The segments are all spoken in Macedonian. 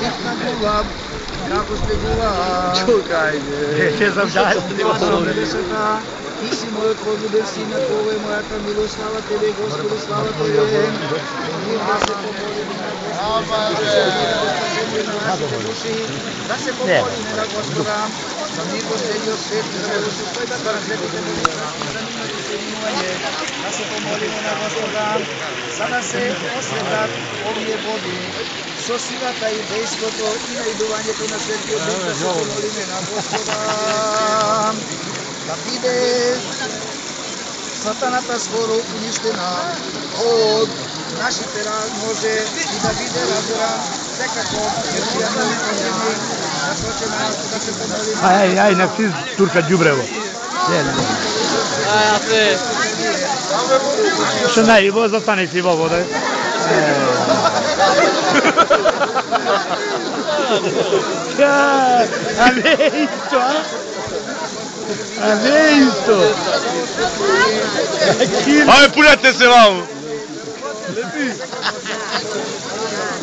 Битна була, како стегува. Чукај, се завдали. Ти си мојот возлюбен син, на Твоја е мојата милост, слава Тебе, Господи, слава Тебе. Ние да се помолиме на Господа, да се помолиме на Господа, за мир во целиот свет и за благосостојбата на светите божествени за нивното соединување, да се помолиме на Господа, за да се осветат овие води, со силата и дејството и наидувањето на Светиот Дух, да се помолиме на Господа. Да биде сатаната скоро уништена од нашите нозе и да биде разоран секако христијани оземи насочена да се помолиме. Ај, на си турка ѓубрево. Што најбо застани си во вода. А не исто, а? А не исто. Ајде, пунете се ваму.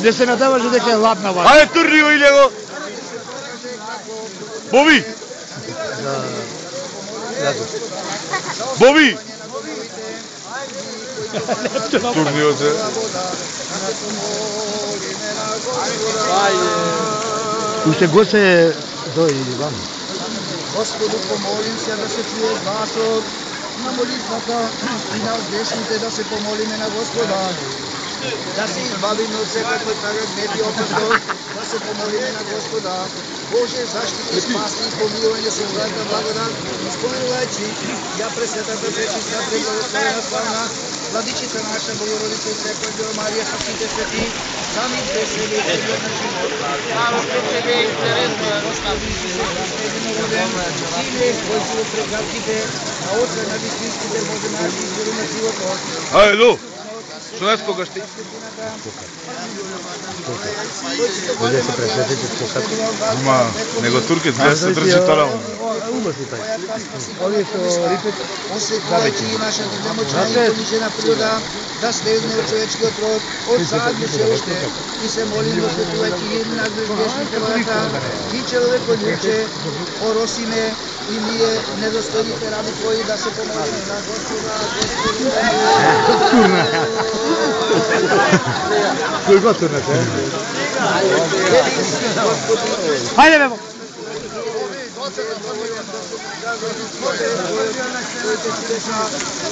Не се надаваше дека е ладна вода. Ајде, турни го иле го. Боби. Боби. Турни го се. Уште го се дојди вам. Господу, помолим се да се чуе гласот на молитвата и на грешните, да се помолиме на Господа. Да се избавиме од секој тагар гнев и опасност, да се помолиме на Господа. Боже, заштити, спаси и помилување со Твојата благодат, спомнувајќи ја пресветата пречиста, преблагословена славна, Владичица наша, Богородица и Препој Дева Марија со сите свети, сами весели и целиот на живот. Слава пред Тебе, интересно е, Господи Исусе Христе, единороден, Сине, кој си во прекратките, на Отца на вистинските Боже наши извори на животот. Ајде, лу. Што не скогаш ти? Овде се пресветите скокат. Ама, него туркец без се држи тарално. Убави тај. Овие што рипет осветувајќи и нашата немочна и понижена природа, да слезне од човечкиот род, од заедно се уште, и се молим осветувајќи и на грешните врата, и човеколюбче, оросиме, и ние недостојните раби Твои, да се помолиме на Господа, турна. Кој го турнате? Хајде бе.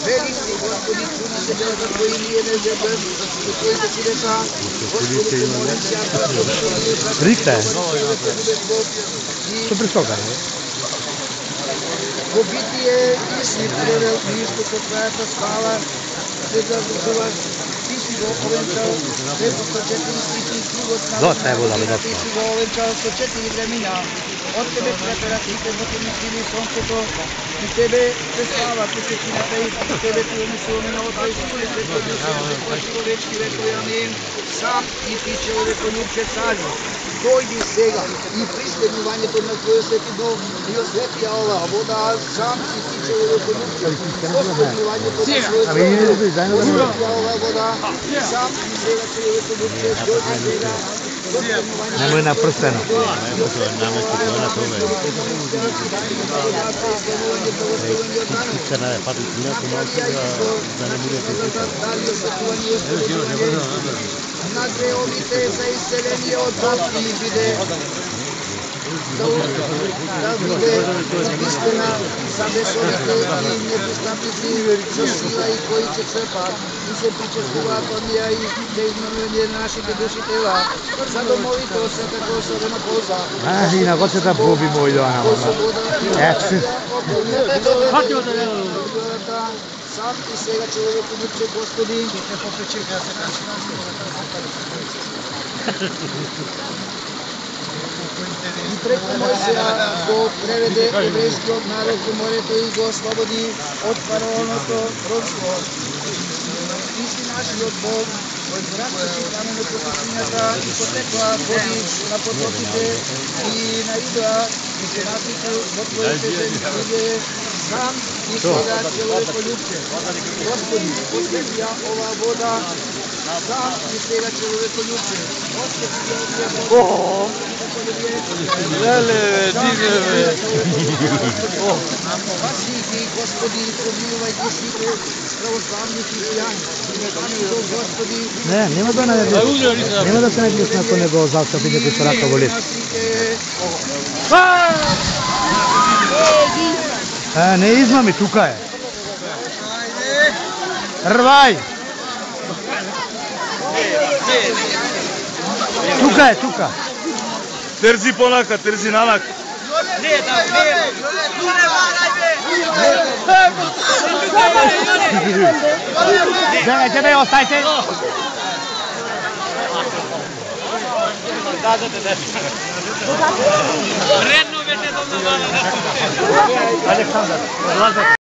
Велики Господи, чуна се делата Твои, ние не жебем, и Твоите чудеса, Господи, помолим се, Рикта е. Што присока, не? Во битие ти си превел Христо со Твојата слава, се заслужуваш, ти си го овенчал, прeko 104 стихи, живот на Доста е вода, доста. Ти си го овенчал 104 времиња. Од Тебе препера трите мотивни сили сонцето, и Тебе се слава пететината и Тебе ти умислуваме на Отца и Сина и Светот Дух, кој си во вечни векови, амин. Сам и ти човеколюбче цари, дојди сега и пристигнувањето на Твојот Свети Дух и осветија оваа вода, сам и ти човеколюбче, пристигнувањето на Твојот Свети Дух, осветија оваа вода, сам и сега човеколюбче, дојди сега. Немој на прстено. На греовите за исцеление од Бог и биде да биде вистина за бесовите и непристапници со сила и кои ќе црпат и се причествуваат од неја и за изменување на нашите души тела, за домовите осветако особена полза. И на гоцата Боби мој доана. Сам и сега човеколюбче, Господи, и преку Мојсија го преведе еврејскиот народ во морето и го ослободи од фараоното робство. Ти си нашиот Бог, кој зрачеше камено по пустињата и потекла води на потоките и наидоа и се насипу во Твоите земји. Сам и сега човеколюбче. Господи, осветија оваа вода, Сам и сега човеколюбце. Леле, дидеве. Спасите, Господи, помилувајте сите православни христијани. Господи, Не, нема да нема да се најдеш ако не го застапите со рака во лист. Не измами, тука е. Рвај! Тука е, тука. Терзи понака, терзи нанака. Чекај, остајте. Редно беше до Александар.